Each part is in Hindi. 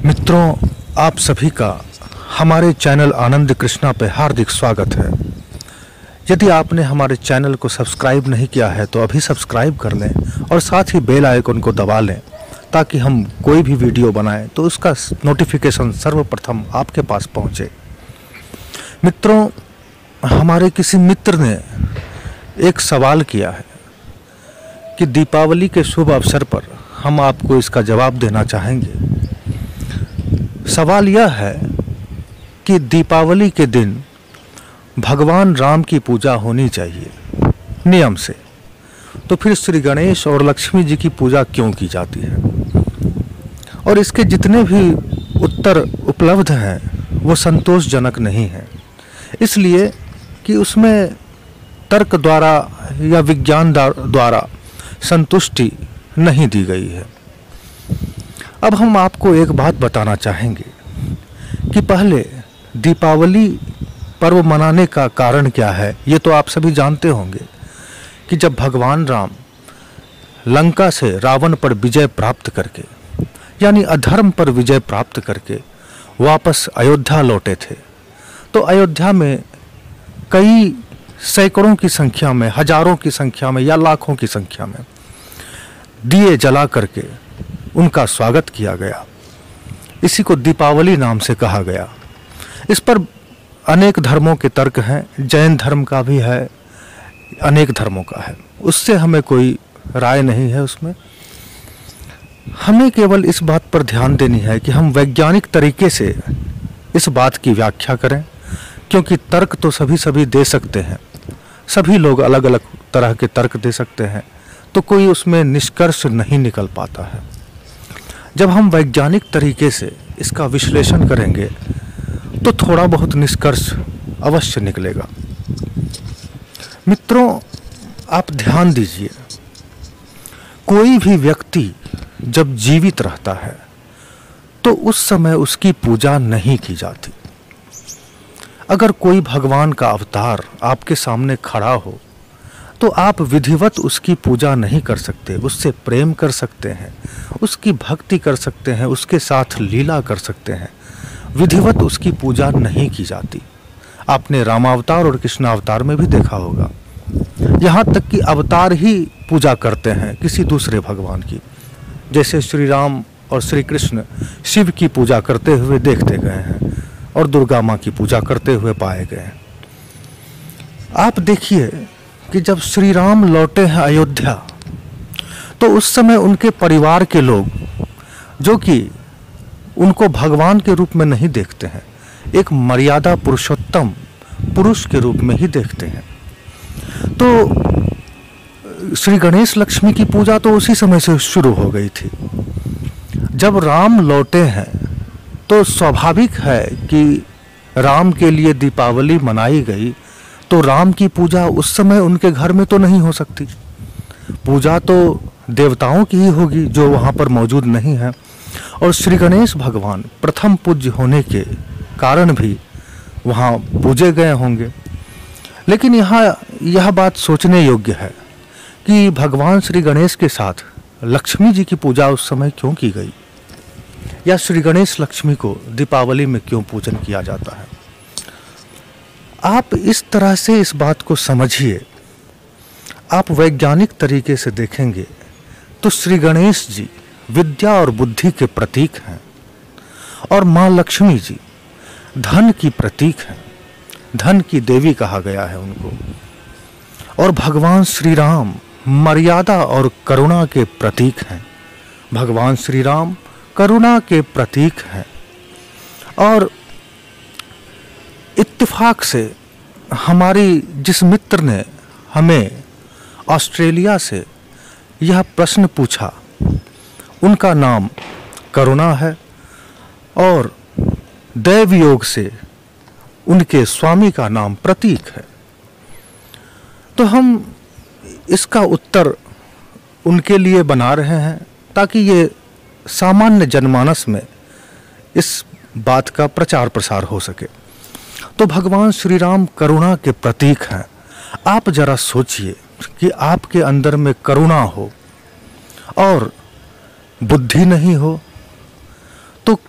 मित्रों, आप सभी का हमारे चैनल आनंद कृष्णा पे हार्दिक स्वागत है। यदि आपने हमारे चैनल को सब्सक्राइब नहीं किया है तो अभी सब्सक्राइब कर लें और साथ ही बेल आइकन को दबा लें ताकि हम कोई भी वीडियो बनाएं तो उसका नोटिफिकेशन सर्वप्रथम आपके पास पहुंचे। मित्रों, हमारे किसी मित्र ने एक सवाल किया है कि दीपावली के शुभ अवसर पर हम आपको इसका जवाब देना चाहेंगे। सवाल यह है कि दीपावली के दिन भगवान राम की पूजा होनी चाहिए नियम से, तो फिर श्री गणेश और लक्ष्मी जी की पूजा क्यों की जाती है? और इसके जितने भी उत्तर उपलब्ध हैं वो संतोषजनक नहीं हैं, इसलिए कि उसमें तर्क द्वारा या विज्ञान द्वारा संतुष्टि नहीं दी गई है। अब हम आपको एक बात बताना चाहेंगे कि पहले दीपावली पर्व मनाने का कारण क्या है। ये तो आप सभी जानते होंगे कि जब भगवान राम लंका से रावण पर विजय प्राप्त करके, यानी अधर्म पर विजय प्राप्त करके वापस अयोध्या लौटे थे, तो अयोध्या में कई सैकड़ों की संख्या में, हजारों की संख्या में या लाखों की संख्या में दिए जला करके उनका स्वागत किया गया। इसी को दीपावली नाम से कहा गया। इस पर अनेक धर्मों के तर्क हैं, जैन धर्म का भी है, अनेक धर्मों का है, उससे हमें कोई राय नहीं है। उसमें हमें केवल इस बात पर ध्यान देनी है कि हम वैज्ञानिक तरीके से इस बात की व्याख्या करें, क्योंकि तर्क तो सभी दे सकते हैं, सभी लोग अलग अलग तरह के तर्क दे सकते हैं, तो कोई उसमें निष्कर्ष नहीं निकल पाता है। जब हम वैज्ञानिक तरीके से इसका विश्लेषण करेंगे तो थोड़ा बहुत निष्कर्ष अवश्य निकलेगा। मित्रों, आप ध्यान दीजिए, कोई भी व्यक्ति जब जीवित रहता है तो उस समय उसकी पूजा नहीं की जाती। अगर कोई भगवान का अवतार आपके सामने खड़ा हो तो आप विधिवत उसकी पूजा नहीं कर सकते, उससे प्रेम कर सकते हैं, उसकी भक्ति कर सकते हैं, उसके साथ लीला कर सकते हैं, विधिवत उसकी पूजा नहीं की जाती। आपने रामावतार और कृष्णावतार में भी देखा होगा, यहाँ तक कि अवतार ही पूजा करते हैं किसी दूसरे भगवान की। जैसे श्री राम और श्री कृष्ण शिव की पूजा करते हुए देखते गए हैं और दुर्गा माँ की पूजा करते हुए पाए गए हैं। आप देखिए कि जब श्री राम लौटे हैं अयोध्या तो उस समय उनके परिवार के लोग, जो कि उनको भगवान के रूप में नहीं देखते हैं, एक मर्यादा पुरुषोत्तम पुरुष के रूप में ही देखते हैं, तो श्री गणेश लक्ष्मी की पूजा तो उसी समय से शुरू हो गई थी। जब राम लौटे हैं तो स्वाभाविक है कि राम के लिए दीपावली मनाई गई, तो राम की पूजा उस समय उनके घर में तो नहीं हो सकती। पूजा तो देवताओं की ही होगी जो वहाँ पर मौजूद नहीं है, और श्री गणेश भगवान प्रथम पूज्य होने के कारण भी वहाँ पूजे गए होंगे। लेकिन यहाँ यह बात सोचने योग्य है कि भगवान श्री गणेश के साथ लक्ष्मी जी की पूजा उस समय क्यों की गई, या श्री गणेश लक्ष्मी को दीपावली में क्यों पूजन किया जाता है। आप इस तरह से इस बात को समझिए। आप वैज्ञानिक तरीके से देखेंगे तो श्री गणेश जी विद्या और बुद्धि के प्रतीक हैं, और माँ लक्ष्मी जी धन की प्रतीक हैं, धन की देवी कहा गया है उनको। और भगवान श्री राम मर्यादा और करुणा के प्रतीक हैं, भगवान श्री राम करुणा के प्रतीक हैं। और इत्तेफाक से हमारी जिस मित्र ने हमें ऑस्ट्रेलिया से यह प्रश्न पूछा, उनका नाम करुणा है, और दैव योग से उनके स्वामी का नाम प्रतीक है। तो हम इसका उत्तर उनके लिए बना रहे हैं ताकि ये सामान्य जनमानस में इस बात का प्रचार प्रसार हो सके। तो भगवान श्री राम करुणा के प्रतीक हैं। आप जरा सोचिए कि आपके अंदर में करुणा हो और बुद्धि नहीं हो, तो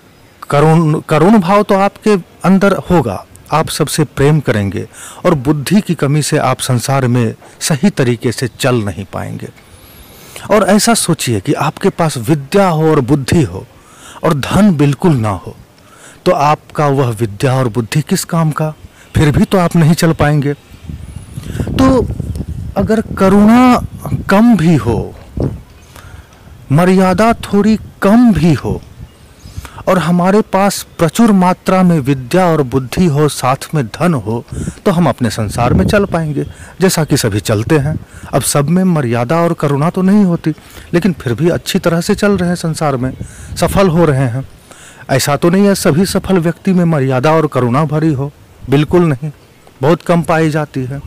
करुण भाव तो आपके अंदर होगा, आप सबसे प्रेम करेंगे, और बुद्धि की कमी से आप संसार में सही तरीके से चल नहीं पाएंगे। और ऐसा सोचिए कि आपके पास विद्या हो और बुद्धि हो और धन बिल्कुल ना हो, तो आपका वह विद्या और बुद्धि किस काम का? फिर भी तो आप नहीं चल पाएंगे। तो अगर करुणा कम भी हो, मर्यादा थोड़ी कम भी हो, और हमारे पास प्रचुर मात्रा में विद्या और बुद्धि हो, साथ में धन हो, तो हम अपने संसार में चल पाएंगे जैसा कि सभी चलते हैं। अब सब में मर्यादा और करुणा तो नहीं होती, लेकिन फिर भी अच्छी तरह से चल रहे हैं, संसार में सफल हो रहे हैं। ऐसा तो नहीं है सभी सफल व्यक्ति में मर्यादा और करुणा भरी हो, बिल्कुल नहीं, बहुत कम पाई जाती है।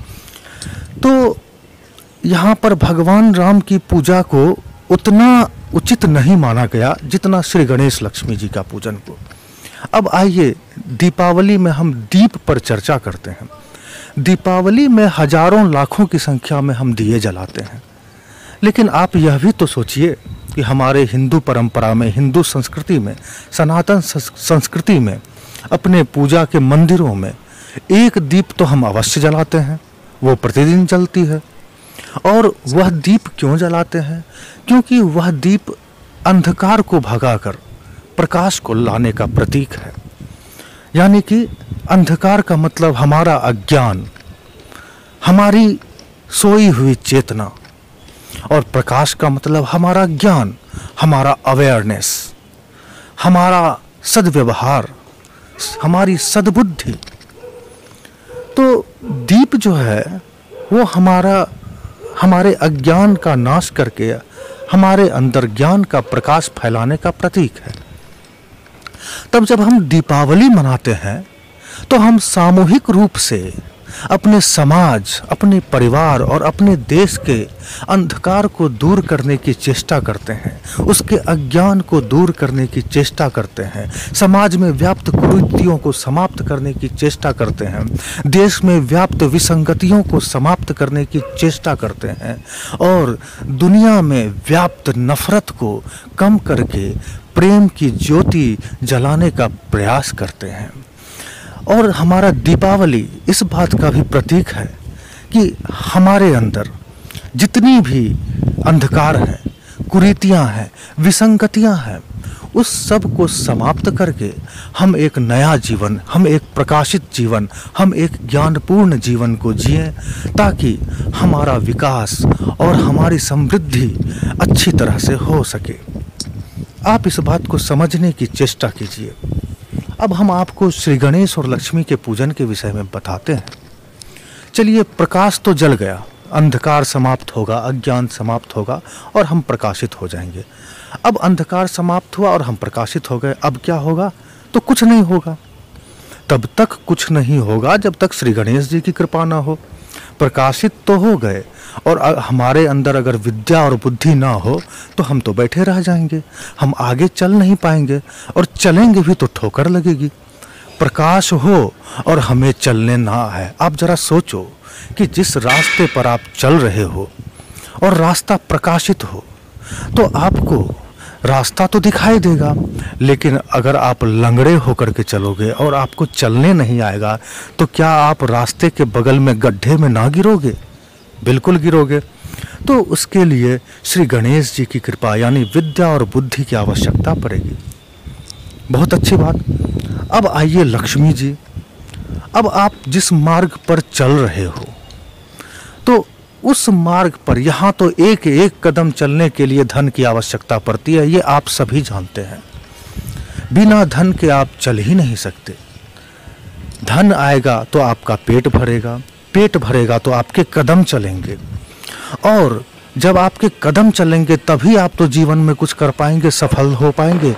तो यहाँ पर भगवान राम की पूजा को उतना उचित नहीं माना गया जितना श्री गणेश लक्ष्मी जी का पूजन को। अब आइए दीपावली में हम दीप पर चर्चा करते हैं। दीपावली में हजारों लाखों की संख्या में हम दिए जलाते हैं, लेकिन आप यह भी तो सोचिए कि हमारे हिंदू परंपरा में, हिंदू संस्कृति में, सनातन संस्कृति में, अपने पूजा के मंदिरों में एक दीप तो हम अवश्य जलाते हैं, वो प्रतिदिन जलती है। और वह दीप क्यों जलाते हैं? क्योंकि वह दीप अंधकार को भगाकर प्रकाश को लाने का प्रतीक है। यानी कि अंधकार का मतलब हमारा अज्ञान, हमारी सोई हुई चेतना, और प्रकाश का मतलब हमारा ज्ञान, हमारा अवेयरनेस, हमारा सद्व्यवहार, हमारी सद्बुद्धि। तो दीप जो है वो हमारे अज्ञान का नाश करके हमारे अंदर ज्ञान का प्रकाश फैलाने का प्रतीक है। तब जब हम दीपावली मनाते हैं तो हम सामूहिक रूप से अपने समाज, अपने परिवार और अपने देश के अंधकार को दूर करने की चेष्टा करते हैं, उसके अज्ञान को दूर करने की चेष्टा करते हैं, समाज में व्याप्त कुरीतियों को समाप्त करने की चेष्टा करते हैं, देश में व्याप्त विसंगतियों को समाप्त करने की चेष्टा करते हैं, और दुनिया में व्याप्त नफरत को कम करके प्रेम की ज्योति जलाने का प्रयास करते हैं। और हमारा दीपावली इस बात का भी प्रतीक है कि हमारे अंदर जितनी भी अंधकार है, कुरीतियां हैं, विसंगतियां हैं, उस सब को समाप्त करके हम एक नया जीवन, हम एक प्रकाशित जीवन, हम एक ज्ञानपूर्ण जीवन को जिएं, ताकि हमारा विकास और हमारी समृद्धि अच्छी तरह से हो सके। आप इस बात को समझने की चेष्टा कीजिए। अब हम आपको श्री गणेश और लक्ष्मी के पूजन के विषय में बताते हैं। चलिए, प्रकाश तो जल गया, अंधकार समाप्त होगा, अज्ञान समाप्त होगा और हम प्रकाशित हो जाएंगे। अब अंधकार समाप्त हुआ और हम प्रकाशित हो गए, अब क्या होगा? तो कुछ नहीं होगा। तब तक कुछ नहीं होगा जब तक श्री गणेश जी की कृपा ना हो। प्रकाशित तो हो गए, और हमारे अंदर अगर विद्या और बुद्धि ना हो तो हम तो बैठे रह जाएंगे, हम आगे चल नहीं पाएंगे, और चलेंगे भी तो ठोकर लगेगी। प्रकाश हो और हमें चलने ना है। आप जरा सोचो कि जिस रास्ते पर आप चल रहे हो और रास्ता प्रकाशित हो तो आपको रास्ता तो दिखाई देगा, लेकिन अगर आप लंगड़े होकर के चलोगे और आपको चलने नहीं आएगा तो क्या आप रास्ते के बगल में गड्ढे में ना गिरोगे? बिल्कुल गिरोगे। तो उसके लिए श्री गणेश जी की कृपा यानी विद्या और बुद्धि की आवश्यकता पड़ेगी। बहुत अच्छी बात। अब आइए लक्ष्मी जी। अब आप जिस मार्ग पर चल रहे हो तो उस मार्ग पर यहाँ तो एक एक कदम चलने के लिए धन की आवश्यकता पड़ती है, ये आप सभी जानते हैं। बिना धन के आप चल ही नहीं सकते। धन आएगा तो आपका पेट भरेगा, पेट भरेगा तो आपके कदम चलेंगे, और जब आपके कदम चलेंगे तभी आप तो जीवन में कुछ कर पाएंगे, सफल हो पाएंगे।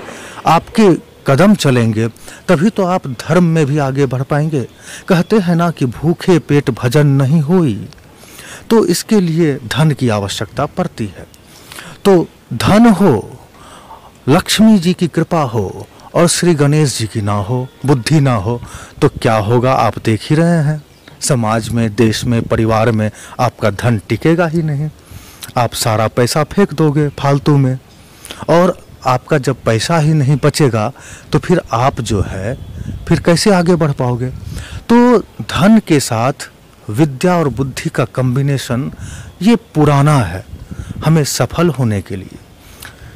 आपके कदम चलेंगे तभी तो आप धर्म में भी आगे बढ़ पाएंगे। कहते हैं ना कि भूखे पेट भजन नहीं होई। तो इसके लिए धन की आवश्यकता पड़ती है। तो धन हो, लक्ष्मी जी की कृपा हो और श्री गणेश जी की ना हो, बुद्धि ना हो, तो क्या होगा आप देख ही रहे हैं। समाज में, देश में, परिवार में आपका धन टिकेगा ही नहीं। आप सारा पैसा फेंक दोगे फालतू में, और आपका जब पैसा ही नहीं बचेगा तो फिर आप जो है फिर कैसे आगे बढ़ पाओगे। तो धन के साथ विद्या और बुद्धि का कॉम्बिनेशन ये पुराना है। हमें सफल होने के लिए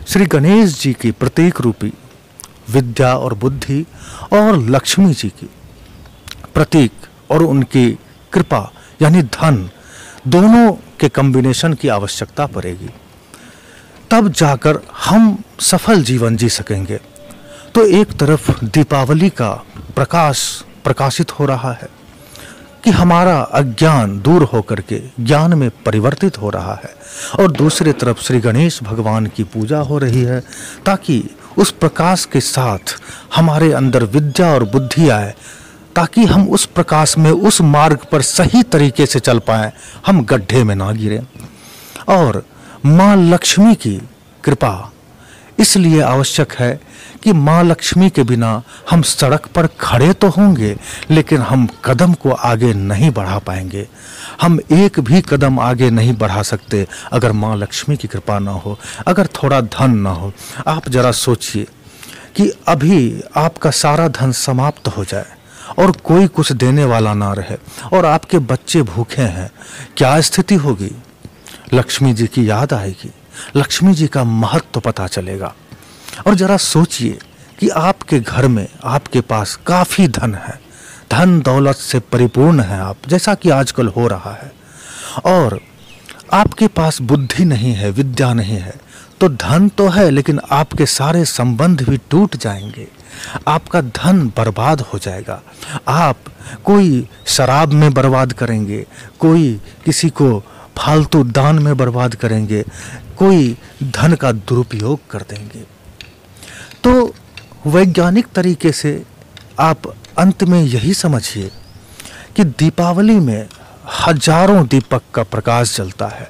श्री गणेश जी की प्रतीक रूपी विद्या और बुद्धि और लक्ष्मी जी की प्रतीक और उनकी कृपा यानी धन, दोनों के कॉम्बिनेशन की आवश्यकता पड़ेगी, तब जाकर हम सफल जीवन जी सकेंगे। तो एक तरफ दीपावली का प्रकाश प्रकाशित हो रहा है कि हमारा अज्ञान दूर होकर के ज्ञान में परिवर्तित हो रहा है, और दूसरी तरफ श्री गणेश भगवान की पूजा हो रही है ताकि उस प्रकाश के साथ हमारे अंदर विद्या और बुद्धि आए, ताकि हम उस प्रकाश में उस मार्ग पर सही तरीके से चल पाएं, हम गड्ढे में ना गिरें। और माँ लक्ष्मी की कृपा इसलिए आवश्यक है कि माँ लक्ष्मी के बिना हम सड़क पर खड़े तो होंगे लेकिन हम कदम को आगे नहीं बढ़ा पाएंगे। हम एक भी कदम आगे नहीं बढ़ा सकते अगर माँ लक्ष्मी की कृपा ना हो, अगर थोड़ा धन ना हो। आप जरा सोचिए कि अभी आपका सारा धन समाप्त हो जाए और कोई कुछ देने वाला ना रहे और आपके बच्चे भूखे हैं, क्या स्थिति होगी। लक्ष्मी जी की याद आएगी, लक्ष्मी जी का महत्व पता चलेगा। और जरा सोचिए कि आपके घर में आपके पास काफ़ी धन है, धन दौलत से परिपूर्ण है आप, जैसा कि आजकल हो रहा है, और आपके पास बुद्धि नहीं है, विद्या नहीं है, तो धन तो है लेकिन आपके सारे संबंध भी टूट जाएंगे, आपका धन बर्बाद हो जाएगा। आप कोई शराब में बर्बाद करेंगे, कोई किसी को फालतू दान में बर्बाद करेंगे, कोई धन का दुरुपयोग कर देंगे। तो वैज्ञानिक तरीके से आप अंत में यही समझिए कि दीपावली में हजारों दीपक का प्रकाश जलता है।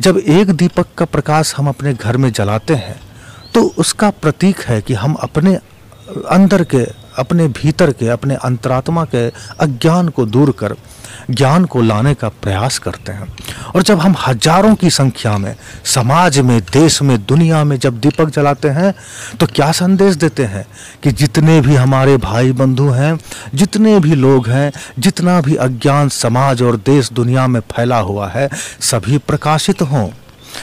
जब एक दीपक का प्रकाश हम अपने घर में जलाते हैं तो उसका प्रतीक है कि हम अपने अंदर के, अपने भीतर के, अपने अंतरात्मा के अज्ञान को दूर कर ज्ञान को लाने का प्रयास करते हैं। और जब हम हजारों की संख्या में समाज में, देश में, दुनिया में जब दीपक जलाते हैं तो क्या संदेश देते हैं कि जितने भी हमारे भाई बंधु हैं, जितने भी लोग हैं, जितना भी अज्ञान समाज और देश दुनिया में फैला हुआ है, सभी प्रकाशित हों,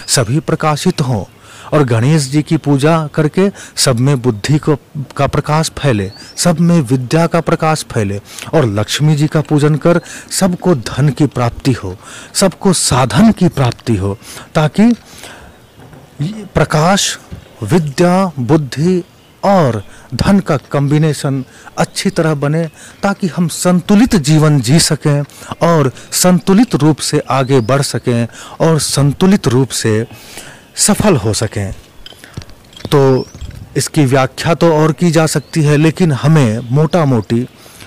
सभी प्रकाशित हों। और गणेश जी की पूजा करके सब में बुद्धि का प्रकाश फैले, सब में विद्या का प्रकाश फैले, और लक्ष्मी जी का पूजन कर सबको धन की प्राप्ति हो, सबको साधन की प्राप्ति हो, ताकि प्रकाश, विद्या, बुद्धि और धन का कॉम्बिनेशन अच्छी तरह बने, ताकि हम संतुलित जीवन जी सकें और संतुलित रूप से आगे बढ़ सकें और संतुलित रूप से सफल हो सकें। तो इसकी व्याख्या तो और की जा सकती है, लेकिन हमें मोटा मोटी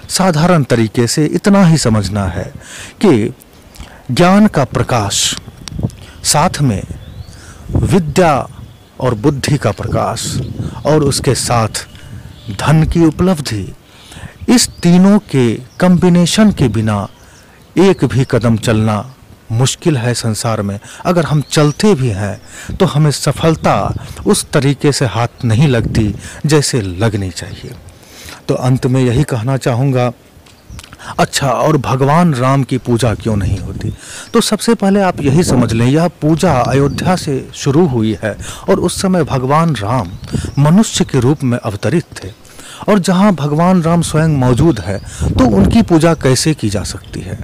साधारण तरीके से इतना ही समझना है कि ज्ञान का प्रकाश, साथ में विद्या और बुद्धि का प्रकाश, और उसके साथ धन की उपलब्धि, इस तीनों के कॉम्बिनेशन के बिना एक भी कदम चलना मुश्किल है संसार में। अगर हम चलते भी हैं तो हमें सफलता उस तरीके से हाथ नहीं लगती जैसे लगनी चाहिए। तो अंत में यही कहना चाहूँगा, अच्छा, और भगवान राम की पूजा क्यों नहीं होती? तो सबसे पहले आप यही समझ लें, यह पूजा अयोध्या से शुरू हुई है और उस समय भगवान राम मनुष्य के रूप में अवतरित थे, और जहाँ भगवान राम स्वयं मौजूद है तो उनकी पूजा कैसे की जा सकती है।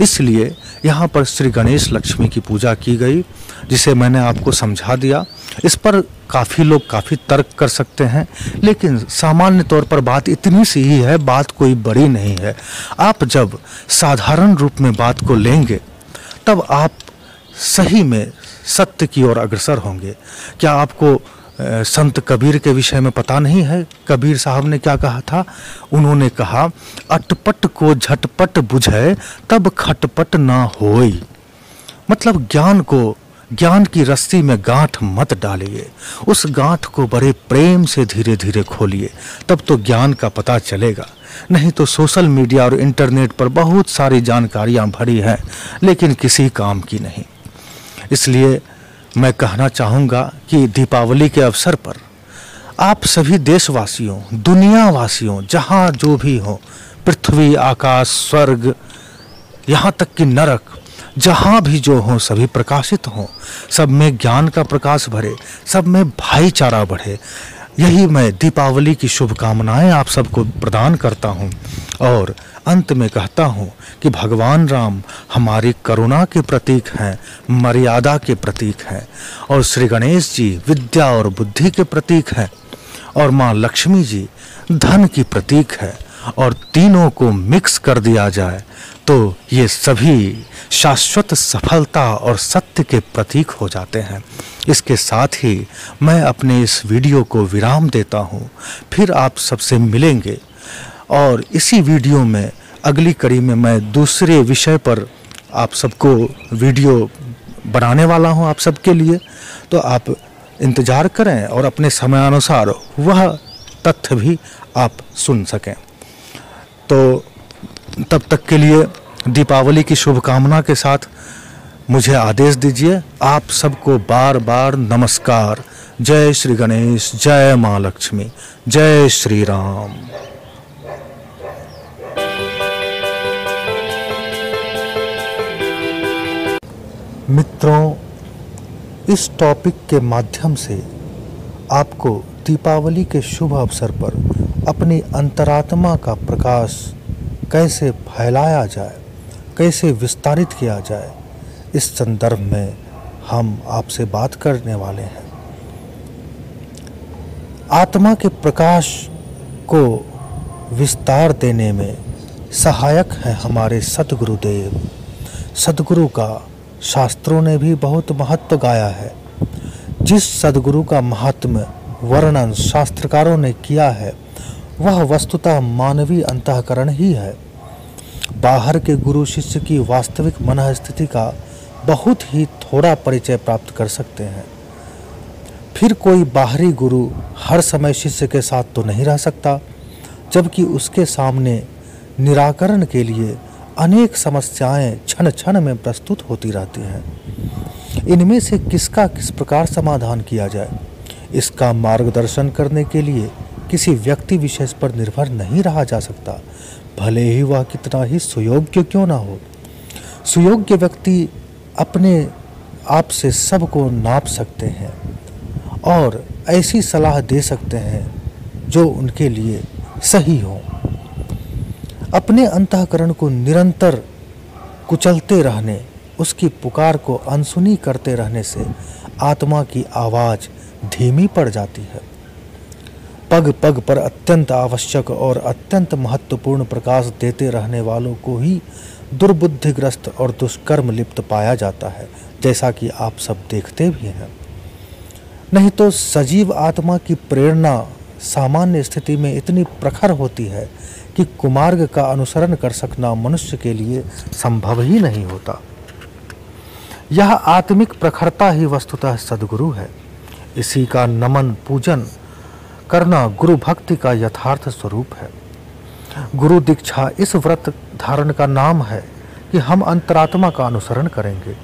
इसलिए यहाँ पर श्री गणेश लक्ष्मी की पूजा की गई, जिसे मैंने आपको समझा दिया। इस पर काफ़ी लोग काफ़ी तर्क कर सकते हैं, लेकिन सामान्य तौर पर बात इतनी सी ही है, बात कोई बड़ी नहीं है। आप जब साधारण रूप में बात को लेंगे तब आप सही में सत्य की ओर अग्रसर होंगे। क्या आपको संत कबीर के विषय में पता नहीं है? कबीर साहब ने क्या कहा था? उन्होंने कहा, अटपट को झटपट बुझे तब खटपट ना होई। मतलब ज्ञान की रस्सी में गांठ मत डालिए, उस गांठ को बड़े प्रेम से धीरे धीरे खोलिए, तब तो ज्ञान का पता चलेगा। नहीं तो सोशल मीडिया और इंटरनेट पर बहुत सारी जानकारियां भरी हैं, लेकिन किसी काम की नहीं। इसलिए मैं कहना चाहूँगा कि दीपावली के अवसर पर आप सभी देशवासियों, दुनिया वासियों, जहाँ जो भी हो, पृथ्वी, आकाश, स्वर्ग, यहाँ तक कि नरक, जहाँ भी जो हो सभी प्रकाशित हों, सब में ज्ञान का प्रकाश भरे, सब में भाईचारा बढ़े। यही मैं दीपावली की शुभकामनाएं आप सबको प्रदान करता हूँ और अंत में कहता हूँ कि भगवान राम हमारी करुणा के प्रतीक हैं, मर्यादा के प्रतीक हैं, और श्री गणेश जी विद्या और बुद्धि के प्रतीक हैं, और माँ लक्ष्मी जी धन की प्रतीक है। और तीनों को मिक्स कर दिया जाए तो ये सभी शाश्वत सफलता और सत्य के प्रतीक हो जाते हैं। इसके साथ ही मैं अपने इस वीडियो को विराम देता हूँ। फिर आप सबसे मिलेंगे और इसी वीडियो में अगली कड़ी में मैं दूसरे विषय पर आप सबको वीडियो बनाने वाला हूँ आप सबके लिए। तो आप इंतज़ार करें और अपने समयानुसार वह तथ्य भी आप सुन सकें। तो तब तक के लिए दीपावली की शुभकामना के साथ मुझे आदेश दीजिए। आप सबको बार बार नमस्कार। जय श्री गणेश, जय माँ लक्ष्मी, जय श्री राम। मित्रों, इस टॉपिक के माध्यम से आपको दीपावली के शुभ अवसर पर अपनी अंतरात्मा का प्रकाश कैसे फैलाया जाए, कैसे विस्तारित किया जाए, इस संदर्भ में हम आपसे बात करने वाले हैं। आत्मा के प्रकाश को विस्तार देने में सहायक है हमारे सद्गुरुदेव। सद्गुरु का शास्त्रों ने भी बहुत महत्व गाया है। जिस सद्गुरु का महात्म्य वर्णन शास्त्रकारों ने किया है वह वस्तुतः मानवीय अंतःकरण ही है। बाहर के गुरु शिष्य की वास्तविक मन स्थिति का बहुत ही थोड़ा परिचय प्राप्त कर सकते हैं। फिर कोई बाहरी गुरु हर समय शिष्य के साथ तो नहीं रह सकता, जबकि उसके सामने निराकरण के लिए अनेक समस्याएं क्षण क्षण में प्रस्तुत होती रहती हैं। इनमें से किसका किस प्रकार समाधान किया जाए, इसका मार्गदर्शन करने के लिए किसी व्यक्ति विशेष पर निर्भर नहीं रहा जा सकता, भले ही वह कितना ही सुयोग्य क्यों ना हो। सुयोग्य व्यक्ति अपने आप से सबको नाप सकते हैं और ऐसी सलाह दे सकते हैं जो उनके लिए सही हो। अपने अंतःकरण को निरंतर कुचलते रहने, उसकी पुकार को अनसुनी करते रहने से आत्मा की आवाज़ धीमी पड़ जाती है। पग पग पर अत्यंत आवश्यक और अत्यंत महत्वपूर्ण प्रकाश देते रहने वालों को ही दुर्बुद्धिग्रस्त और दुष्कर्म लिप्त पाया जाता है, जैसा कि आप सब देखते भी हैं। नहीं तो सजीव आत्मा की प्रेरणा सामान्य स्थिति में इतनी प्रखर होती है कि कुमार्ग का अनुसरण कर सकना मनुष्य के लिए संभव ही नहीं होता। यह आत्मिक प्रखरता ही वस्तुतः सद्गुरु है। इसी का नमन पूजन करना गुरु भक्ति का यथार्थ स्वरूप है। गुरु दीक्षा इस व्रत धारण का नाम है कि हम अंतरात्मा का अनुसरण करेंगे।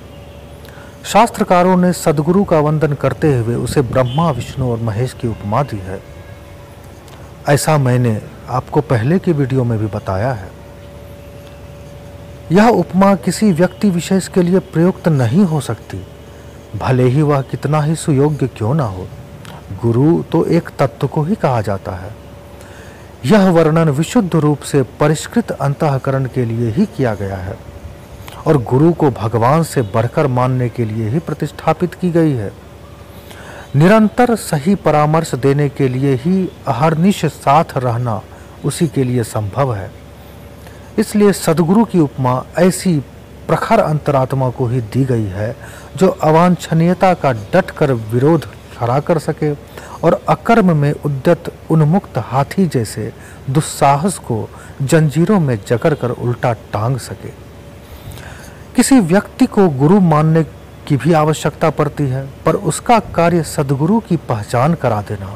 शास्त्रकारों ने सद्गुरु का वंदन करते हुए उसे ब्रह्मा, विष्णु और महेश की उपमा दी है। ऐसा मैंने आपको पहले की वीडियो में भी बताया है। यह उपमा किसी व्यक्ति विशेष के लिए प्रयुक्त नहीं हो सकती, भले ही वह कितना ही सुयोग्य क्यों ना हो। गुरु तो एक तत्व को ही कहा जाता है। यह वर्णन विशुद्ध रूप से परिष्कृत अंतःकरण के लिए ही किया गया है और गुरु को भगवान से बढ़कर मानने के लिए ही प्रतिष्ठापित की गई है। निरंतर सही परामर्श देने के लिए ही अहर्निश साथ रहना उसी के लिए संभव है। इसलिए सद्गुरु की उपमा ऐसी प्रखर अंतरात्मा को ही दी गई है जो अवांछनीयता का डटकर विरोध खड़ा कर सके और अकर्म में उद्यत उन्मुक्त हाथी जैसे दुस्साहस को जंजीरों में जकड़ कर उल्टा टांग सके। किसी व्यक्ति को गुरु मानने की भी आवश्यकता पड़ती है, पर उसका कार्य सद्गुरु की पहचान करा देना,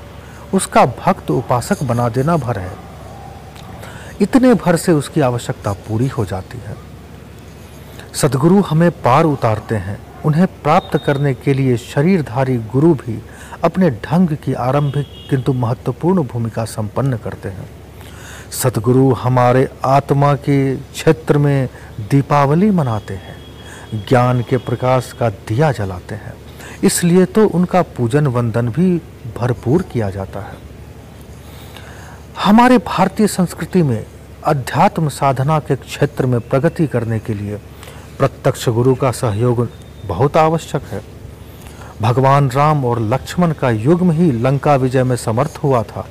उसका भक्त उपासक बना देना भर है। इतने भर से उसकी आवश्यकता पूरी हो जाती है। सद्गुरु हमें पार उतारते हैं। उन्हें प्राप्त करने के लिए शरीरधारी गुरु भी अपने ढंग की आरंभिक किंतु महत्वपूर्ण भूमिका संपन्न करते हैं। सतगुरु हमारे आत्मा के क्षेत्र में दीपावली मनाते हैं, ज्ञान के प्रकाश का दिया जलाते हैं, इसलिए तो उनका पूजन वंदन भी भरपूर किया जाता है। हमारे भारतीय संस्कृति में अध्यात्म साधना के क्षेत्र में प्रगति करने के लिए प्रत्यक्ष गुरु का सहयोग बहुत आवश्यक है। भगवान राम और लक्ष्मण का युग्म ही लंका विजय में समर्थ हुआ था।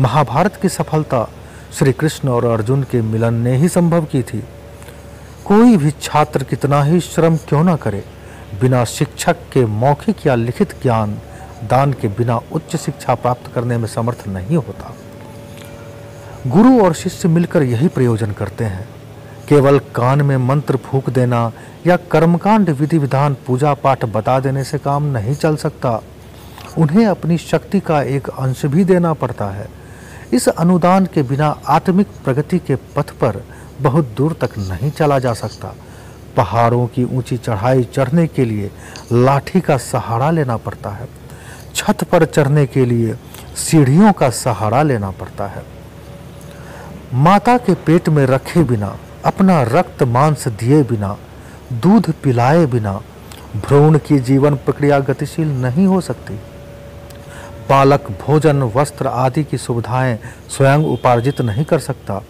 महाभारत की सफलता श्री कृष्ण और अर्जुन के मिलन ने ही संभव की थी। कोई भी छात्र कितना ही श्रम क्यों न करे, बिना शिक्षक के मौखिक या लिखित ज्ञान दान के बिना उच्च शिक्षा प्राप्त करने में समर्थ नहीं होता। गुरु और शिष्य मिलकर यही प्रयोजन करते हैं। केवल कान में मंत्र फूंक देना या कर्मकांड विधि विधान पूजा पाठ बता देने से काम नहीं चल सकता। उन्हें अपनी शक्ति का एक अंश भी देना पड़ता है। इस अनुदान के बिना आत्मिक प्रगति के पथ पर बहुत दूर तक नहीं चला जा सकता। पहाड़ों की ऊंची चढ़ाई चढ़ने के लिए लाठी का सहारा लेना पड़ता है। छत पर चढ़ने के लिए सीढ़ियों का सहारा लेना पड़ता है। माता के पेट में रखे बिना, अपना रक्त मांस दिए बिना, दूध पिलाए बिना भ्रूण की जीवन प्रक्रिया गतिशील नहीं हो सकती। बालक भोजन, वस्त्र आदि की सुविधाएं स्वयं उपार्जित नहीं कर सकता।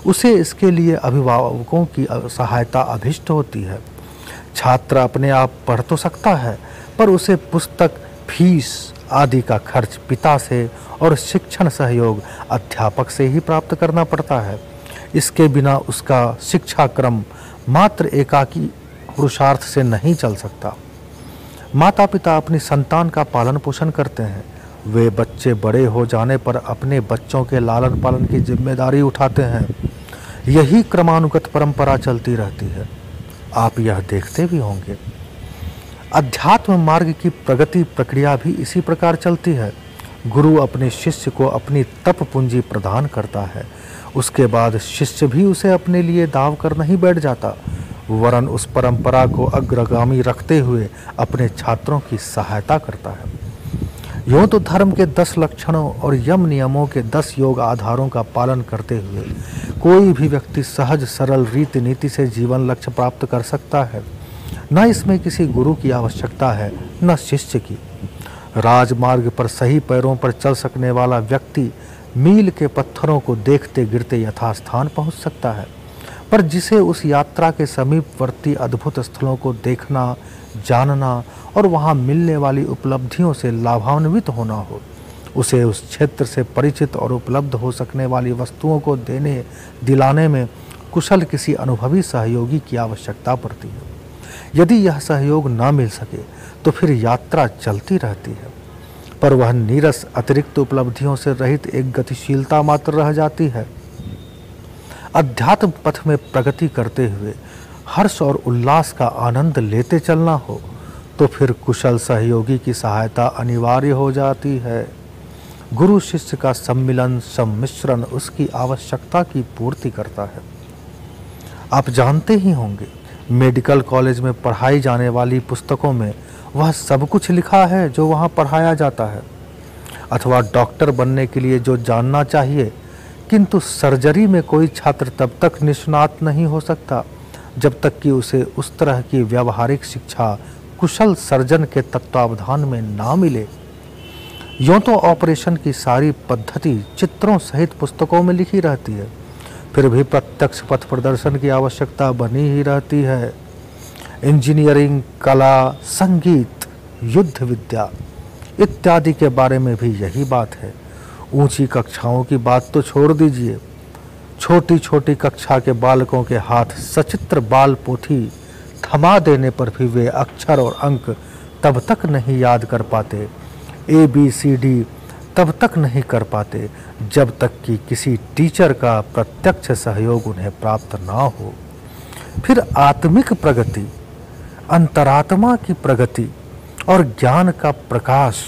उसे इसके लिए अभिभावकों की सहायता अभिष्ट होती है। छात्र अपने आप पढ़ तो सकता है, पर उसे पुस्तक, फीस आदि का खर्च पिता से और शिक्षण सहयोग अध्यापक से ही प्राप्त करना पड़ता है। इसके बिना उसका शिक्षा क्रम मात्र एकाकी पुरुषार्थ से नहीं चल सकता। माता पिता अपनी संतान का पालन पोषण करते हैं। वे बच्चे बड़े हो जाने पर अपने बच्चों के लालन पालन की जिम्मेदारी उठाते हैं। यही क्रमानुगत परंपरा चलती रहती है। आप यह देखते भी होंगे। अध्यात्म मार्ग की प्रगति प्रक्रिया भी इसी प्रकार चलती है। गुरु अपने शिष्य को अपनी तप पूंजी प्रदान करता है। उसके बाद शिष्य भी उसे अपने लिए दाव कर नहीं बैठ जाता, वरन उस परंपरा को अग्रगामी रखते हुए अपने छात्रों की सहायता करता है। यूँ तो धर्म के 10 लक्षणों और यम नियमों के 10 योग आधारों का पालन करते हुए कोई भी व्यक्ति सहज सरल रीति नीति से जीवन लक्ष्य प्राप्त कर सकता है। न इसमें किसी गुरु की आवश्यकता है, न शिष्य की। राजमार्ग पर सही पैरों पर चल सकने वाला व्यक्ति मील के पत्थरों को देखते गिरते यथास्थान पहुंच सकता है, पर जिसे उस यात्रा के समीपवर्ती अद्भुत स्थलों को देखना, जानना और वहां मिलने वाली उपलब्धियों से लाभान्वित होना हो, उसे उस क्षेत्र से परिचित और उपलब्ध हो सकने वाली वस्तुओं को देने दिलाने में कुशल किसी अनुभवी सहयोगी की आवश्यकता पड़ती है। यदि यह सहयोग न मिल सके तो फिर यात्रा चलती रहती है, पर वह नीरस अतिरिक्त उपलब्धियों से रहित एक गतिशीलता मात्र रह जाती है। अध्यात्म पथ में प्रगति करते हुए हर्ष और उल्लास का आनंद लेते चलना हो तो फिर कुशल सहयोगी की सहायता अनिवार्य हो जाती है। गुरु शिष्य का सम्मिलन, सम्मिश्रण उसकी आवश्यकता की पूर्ति करता है। आप जानते ही होंगे, मेडिकल कॉलेज में पढ़ाई जाने वाली पुस्तकों में वह सब कुछ लिखा है जो वहाँ पढ़ाया जाता है, अथवा डॉक्टर बनने के लिए जो जानना चाहिए, किंतु सर्जरी में कोई छात्र तब तक निष्णात नहीं हो सकता जब तक कि उसे उस तरह की व्यावहारिक शिक्षा कुशल सर्जन के तत्वावधान में ना मिले। यूँ तो ऑपरेशन की सारी पद्धति चित्रों सहित पुस्तकों में लिखी रहती है, फिर भी प्रत्यक्ष पथ प्रदर्शन की आवश्यकता बनी ही रहती है। इंजीनियरिंग, कला, संगीत, युद्ध विद्या इत्यादि के बारे में भी यही बात है। ऊंची कक्षाओं की बात तो छोड़ दीजिए, छोटी छोटी कक्षा के बालकों के हाथ सचित्र बाल पोथी थमा देने पर भी वे अक्षर और अंक तब तक नहीं याद कर पाते, ABCD तब तक नहीं कर पाते जब तक कि किसी टीचर का प्रत्यक्ष सहयोग उन्हें प्राप्त ना हो। फिर आत्मिक प्रगति, अंतरात्मा की प्रगति और ज्ञान का प्रकाश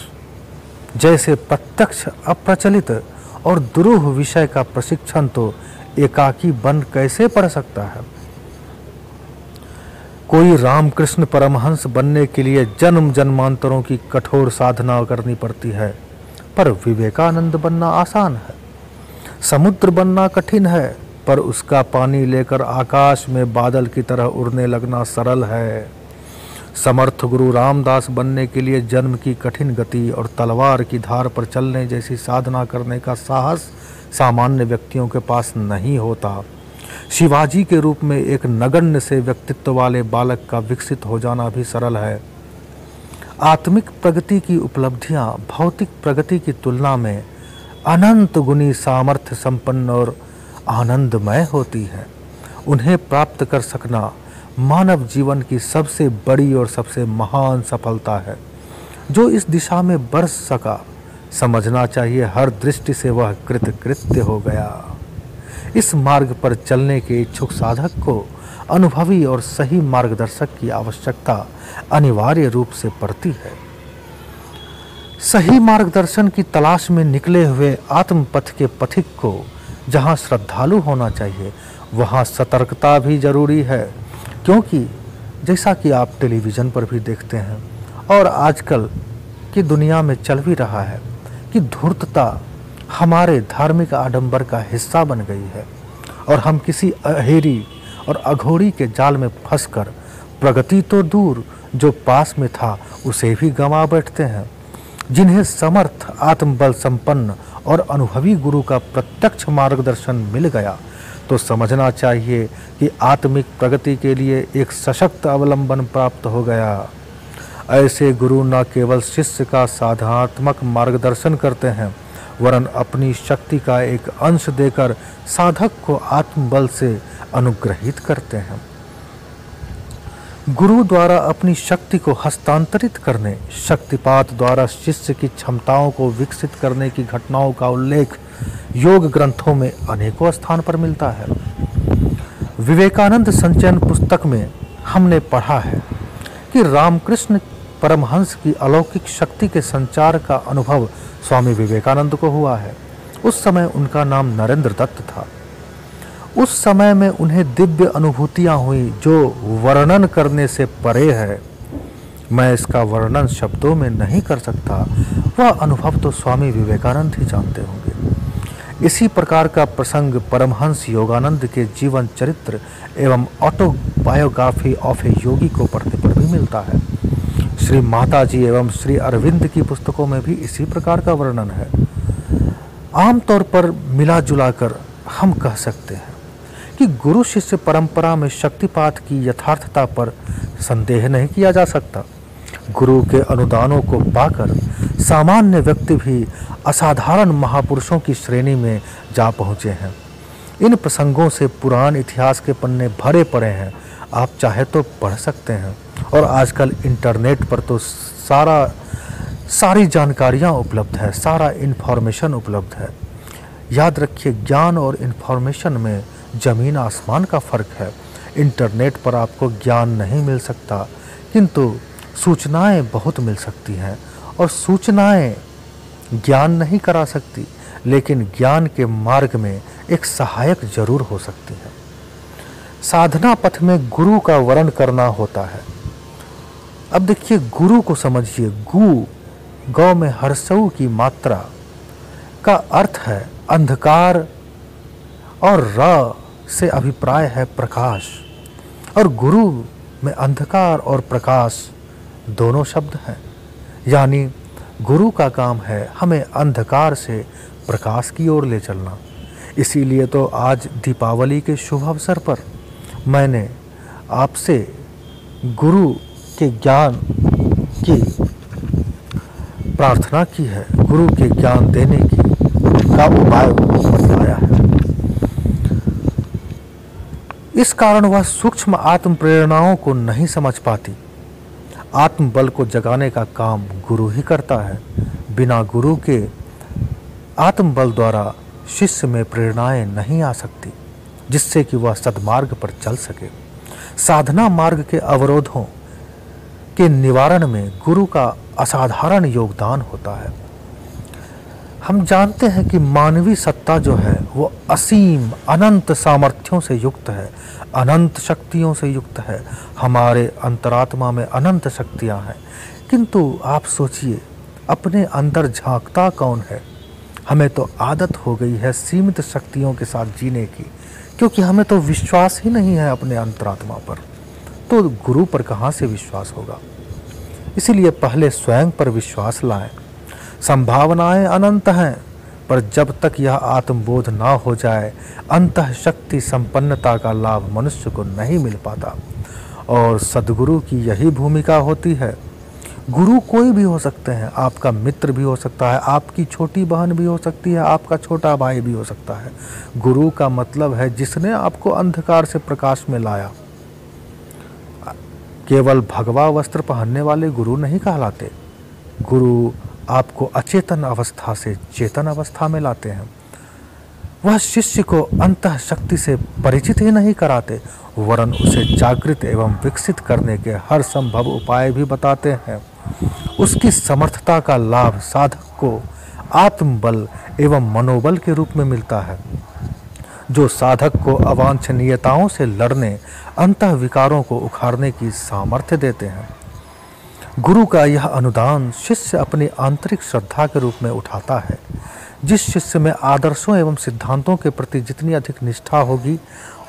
जैसे प्रत्यक्ष, अप्रचलित और दुरूह विषय का प्रशिक्षण तो एकाकी बन कैसे पढ़ सकता है। कोई रामकृष्ण परमहंस बनने के लिए जन्म जन्मांतरों की कठोर साधना करनी पड़ती है, पर विवेकानंद बनना आसान है। समुद्र बनना कठिन है, पर उसका पानी लेकर आकाश में बादल की तरह उड़ने लगना सरल है। समर्थ गुरु रामदास बनने के लिए जन्म की कठिन गति और तलवार की धार पर चलने जैसी साधना करने का साहस सामान्य व्यक्तियों के पास नहीं होता। शिवाजी के रूप में एक नगण्य से व्यक्तित्व वाले बालक का विकसित हो जाना भी सरल है। आत्मिक प्रगति की उपलब्धियां भौतिक प्रगति की तुलना में अनंत गुनी सामर्थ्य संपन्न और आनंदमय होती है। उन्हें प्राप्त कर सकना मानव जीवन की सबसे बड़ी और सबसे महान सफलता है। जो इस दिशा में बरस सका, समझना चाहिए हर दृष्टि से वह कृतकृत्य हो गया। इस मार्ग पर चलने के इच्छुक साधक को अनुभवी और सही मार्गदर्शक की आवश्यकता अनिवार्य रूप से पड़ती है। सही मार्गदर्शन की तलाश में निकले हुए आत्म पथ के पथिक को जहाँ श्रद्धालु होना चाहिए, वहाँ सतर्कता भी जरूरी है, क्योंकि जैसा कि आप टेलीविज़न पर भी देखते हैं और आजकल की दुनिया में चल भी रहा है कि धूर्तता हमारे धार्मिक आडंबर का हिस्सा बन गई है और हम किसी अहेरी और अघोरी के जाल में फंसकर प्रगति तो दूर, जो पास में था उसे भी गंवा बैठते हैं। जिन्हें समर्थ, आत्मबल संपन्न और अनुभवी गुरु का प्रत्यक्ष मार्गदर्शन मिल गया, तो समझना चाहिए कि आत्मिक प्रगति के लिए एक सशक्त अवलंबन प्राप्त हो गया। ऐसे गुरु न केवल शिष्य का साधनात्मक मार्गदर्शन करते हैं, वरन अपनी शक्ति का एक अंश देकर साधक को आत्मबल से अनुग्रहित करते हैं। गुरु द्वारा अपनी शक्ति को हस्तांतरित करने, शक्तिपात द्वारा शिष्य की क्षमताओं को विकसित करने की घटनाओं का उल्लेख योग ग्रंथों में अनेकों स्थान पर मिलता है। विवेकानंद संचयन पुस्तक में हमने पढ़ा है कि रामकृष्ण परमहंस की अलौकिक शक्ति के संचार का अनुभव स्वामी विवेकानंद को हुआ है। उस समय उनका नाम नरेंद्र दत्त था। उस समय में उन्हें दिव्य अनुभूतियां हुई जो वर्णन करने से परे है। मैं इसका वर्णन शब्दों में नहीं कर सकता, वह अनुभव तो स्वामी विवेकानंद ही जानते होंगे। इसी प्रकार का प्रसंग परमहंस योगानंद के जीवन चरित्र एवं ऑटोबायोग्राफी ऑफ ए योगी को पढ़ने पर भी मिलता है। श्री माताजी एवं श्री अरविंद की पुस्तकों में भी इसी प्रकार का वर्णन है। आमतौर पर मिला जुला कर हम कह सकते हैं कि गुरु शिष्य परंपरा में शक्तिपात की यथार्थता पर संदेह नहीं किया जा सकता। गुरु के अनुदानों को पाकर सामान्य व्यक्ति भी असाधारण महापुरुषों की श्रेणी में जा पहुँचे हैं। इन प्रसंगों से पुराण इतिहास के पन्ने भरे पड़े हैं, आप चाहे तो पढ़ सकते हैं। और आजकल इंटरनेट पर तो सारी जानकारियाँ उपलब्ध है, सारा इन्फॉर्मेशन उपलब्ध है। याद रखिए, ज्ञान और इन्फॉर्मेशन में ज़मीन आसमान का फ़र्क है। इंटरनेट पर आपको ज्ञान नहीं मिल सकता, किंतु सूचनाएं बहुत मिल सकती हैं, और सूचनाएं ज्ञान नहीं करा सकती, लेकिन ज्ञान के मार्ग में एक सहायक जरूर हो सकती है। साधना पथ में गुरु का वर्ण करना होता है। अब देखिए, गुरु को समझिए। गौ में हर्षऊ की मात्रा का अर्थ है अंधकार, और र से अभिप्राय है प्रकाश, और गुरु में अंधकार और प्रकाश दोनों शब्द हैं। यानी गुरु का काम है हमें अंधकार से प्रकाश की ओर ले चलना। इसीलिए तो आज दीपावली के शुभ अवसर पर मैंने आपसे गुरु के ज्ञान की प्रार्थना की है, गुरु के ज्ञान देने की का उपाय बताया है। इस कारण वह सूक्ष्म आत्म प्रेरणाओं को नहीं समझ पाती। आत्मबल को जगाने का काम गुरु ही करता है। बिना गुरु के आत्मबल द्वारा शिष्य में प्रेरणाएं नहीं आ सकती, जिससे कि वह सद्मार्ग पर चल सके। साधना मार्ग के अवरोधों के निवारण में गुरु का असाधारण योगदान होता है। हम जानते हैं कि मानवीय सत्ता जो है वो असीम अनंत सामर्थ्यों से युक्त है, अनंत शक्तियों से युक्त है। हमारे अंतरात्मा में अनंत शक्तियां हैं, किंतु आप सोचिए अपने अंदर झांकता कौन है? हमें तो आदत हो गई है सीमित शक्तियों के साथ जीने की, क्योंकि हमें तो विश्वास ही नहीं है अपने अंतरात्मा पर, तो गुरु पर कहाँ से विश्वास होगा? इसीलिए पहले स्वयं पर विश्वास लाएं। संभावनाएं अनंत हैं, पर जब तक यह आत्मबोध ना हो जाए अंतः शक्ति संपन्नता का लाभ मनुष्य को नहीं मिल पाता। और सद्गुरु की यही भूमिका होती है। गुरु कोई भी हो सकते हैं, आपका मित्र भी हो सकता है, आपकी छोटी बहन भी हो सकती है, आपका छोटा भाई भी हो सकता है। गुरु का मतलब है जिसने आपको अंधकार से प्रकाश में लाया। केवल भगवा वस्त्र पहनने वाले गुरु नहीं कहलाते। गुरु आपको अचेतन अवस्था से चेतन अवस्था में लाते हैं। वह शिष्य को अंतः शक्ति से परिचित ही नहीं कराते, वरन उसे जागृत एवं विकसित करने के हर संभव उपाय भी बताते हैं। उसकी समर्थता का लाभ साधक को आत्मबल एवं मनोबल के रूप में मिलता है, जो साधक को अवांछनीयताओं से लड़ने, अंतः विकारों को उखाड़ने की सामर्थ्य देते हैं। गुरु का यह अनुदान शिष्य अपनी आंतरिक श्रद्धा के रूप में उठाता है। जिस शिष्य में आदर्शों एवं सिद्धांतों के प्रति जितनी अधिक निष्ठा होगी,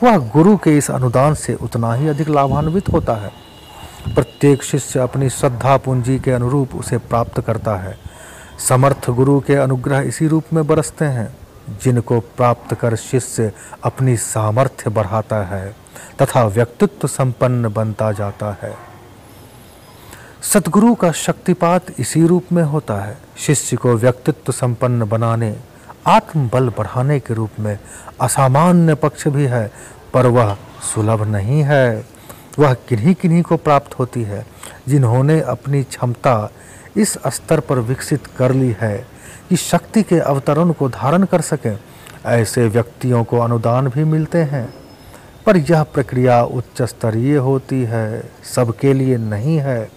वह गुरु के इस अनुदान से उतना ही अधिक लाभान्वित होता है। प्रत्येक शिष्य अपनी श्रद्धा पूंजी के अनुरूप उसे प्राप्त करता है। समर्थ गुरु के अनुग्रह इसी रूप में बरसते हैं, जिनको प्राप्त कर शिष्य अपनी सामर्थ्य बढ़ाता है तथा व्यक्तित्व संपन्न बनता जाता है। सद्गुरु का शक्तिपात इसी रूप में होता है। शिष्य को व्यक्तित्व संपन्न बनाने, आत्मबल बढ़ाने के रूप में असामान्य पक्ष भी है, पर वह सुलभ नहीं है। वह किन्हीं किन्हीं को प्राप्त होती है, जिन्होंने अपनी क्षमता इस स्तर पर विकसित कर ली है कि शक्ति के अवतरण को धारण कर सकें। ऐसे व्यक्तियों को अनुदान भी मिलते हैं, पर यह प्रक्रिया उच्च स्तरीय होती है, सबके लिए नहीं है।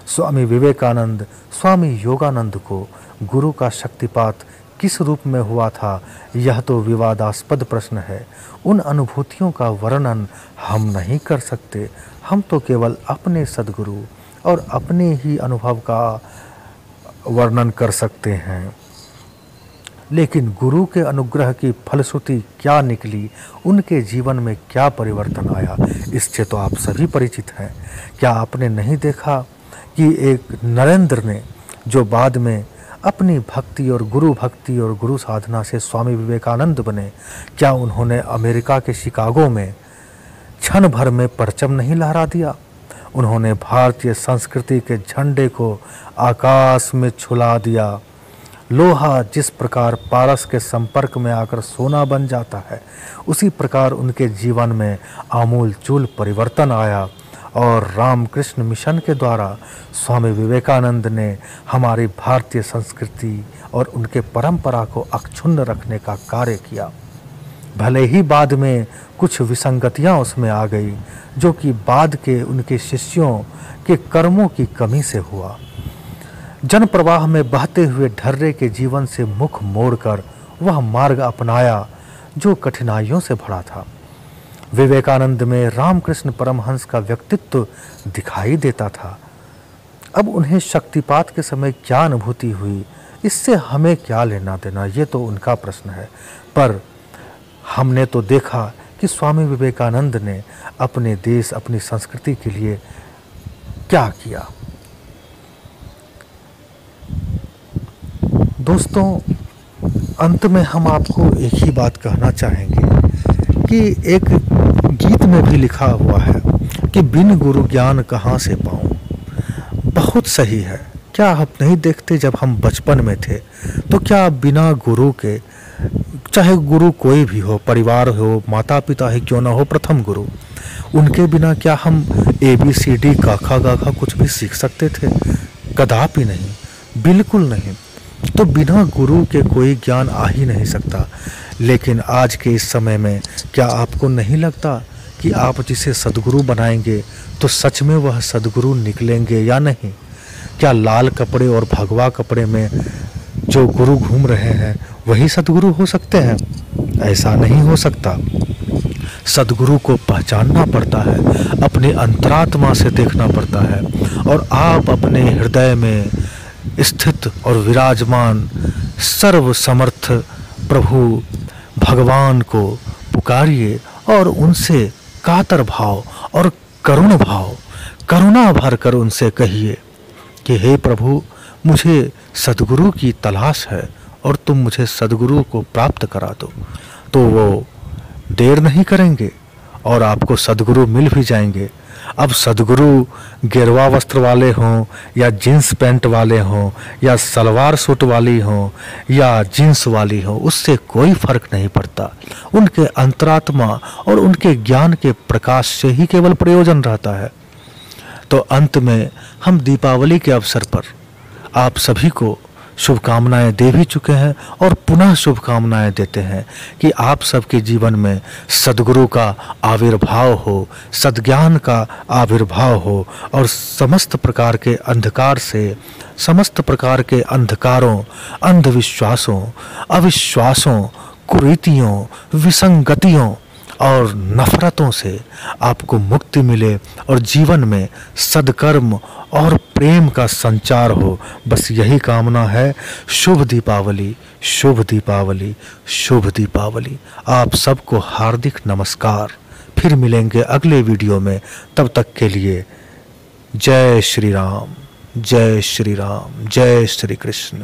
स्वामी विवेकानंद, स्वामी योगानंद को गुरु का शक्तिपात किस रूप में हुआ था, यह तो विवादास्पद प्रश्न है। उन अनुभूतियों का वर्णन हम नहीं कर सकते। हम तो केवल अपने सद्गुरु और अपने ही अनुभव का वर्णन कर सकते हैं। लेकिन गुरु के अनुग्रह की फलश्रुति क्या निकली, उनके जीवन में क्या परिवर्तन आया, इससे तो आप सभी परिचित हैं। क्या आपने नहीं देखा कि एक नरेंद्र ने, जो बाद में अपनी भक्ति और गुरु साधना से स्वामी विवेकानंद बने, क्या उन्होंने अमेरिका के शिकागो में क्षण भर में परचम नहीं लहरा दिया? उन्होंने भारतीय संस्कृति के झंडे को आकाश में छुला दिया। लोहा जिस प्रकार पारस के संपर्क में आकर सोना बन जाता है, उसी प्रकार उनके जीवन में आमूल चूल परिवर्तन आया और रामकृष्ण मिशन के द्वारा स्वामी विवेकानंद ने हमारी भारतीय संस्कृति और उनके परंपरा को अक्षुण्ण रखने का कार्य किया। भले ही बाद में कुछ विसंगतियां उसमें आ गई, जो कि बाद के उनके शिष्यों के कर्मों की कमी से हुआ। जन प्रवाह में बहते हुए ढर्रे के जीवन से मुख मोड़कर वह मार्ग अपनाया जो कठिनाइयों से भरा था। विवेकानंद में रामकृष्ण परमहंस का व्यक्तित्व दिखाई देता था। अब उन्हें शक्तिपात के समय क्या अनुभूति हुई, इससे हमें क्या लेना देना, ये तो उनका प्रश्न है। पर हमने तो देखा कि स्वामी विवेकानंद ने अपने देश, अपनी संस्कृति के लिए क्या किया। दोस्तों, अंत में हम आपको एक ही बात कहना चाहेंगे कि एक गीत में भी लिखा हुआ है कि बिन गुरु ज्ञान कहाँ से पाऊं। बहुत सही है। क्या आप नहीं देखते, जब हम बचपन में थे तो क्या बिना गुरु के, चाहे गुरु कोई भी हो, परिवार हो, माता पिता ही क्यों ना हो, प्रथम गुरु, उनके बिना क्या हम ABCD क ख ग घ कुछ भी सीख सकते थे? कदापि नहीं, बिल्कुल नहीं। तो बिना गुरु के कोई ज्ञान आ ही नहीं सकता। लेकिन आज के इस समय में क्या आपको नहीं लगता कि आप जिसे सद्गुरु बनाएंगे तो सच में वह सद्गुरु निकलेंगे या नहीं? क्या लाल कपड़े और भगवा कपड़े में जो गुरु घूम रहे हैं वही सद्गुरु हो सकते हैं? ऐसा नहीं हो सकता। सद्गुरु को पहचानना पड़ता है, अपने अंतरात्मा से देखना पड़ता है, और आप अपने हृदय में स्थित और विराजमान सर्व समर्थ प्रभु भगवान को पुकारिए और उनसे कातर भाव और करुणा भर कर उनसे कहिए कि हे प्रभु, मुझे सद्गुरु की तलाश है और तुम मुझे सद्गुरु को प्राप्त करा दो। तो वो देर नहीं करेंगे और आपको सद्गुरु मिल भी जाएंगे। अब सद्गुरु गेरुआ वस्त्र वाले हों या जीन्स पैंट वाले हों या सलवार सूट वाली हों या जीन्स वाली हों, उससे कोई फर्क नहीं पड़ता। उनके अंतरात्मा और उनके ज्ञान के प्रकाश से ही केवल प्रयोजन रहता है। तो अंत में हम दीपावली के अवसर पर आप सभी को शुभकामनाएं दे भी चुके हैं और पुनः शुभकामनाएं देते हैं कि आप सबके जीवन में सद्गुरु का आविर्भाव हो, सद्ज्ञान का आविर्भाव हो और समस्त प्रकार के अंधकार से, समस्त प्रकार के अंधकारों, अंधविश्वासों, अविश्वासों, कुरीतियों, विसंगतियों और नफरतों से आपको मुक्ति मिले और जीवन में सद्कर्म और प्रेम का संचार हो। बस यही कामना है। शुभ दीपावली, शुभ दीपावली, शुभ दीपावली। आप सबको हार्दिक नमस्कार। फिर मिलेंगे अगले वीडियो में। तब तक के लिए जय श्री राम, जय श्री राम, जय श्री कृष्ण।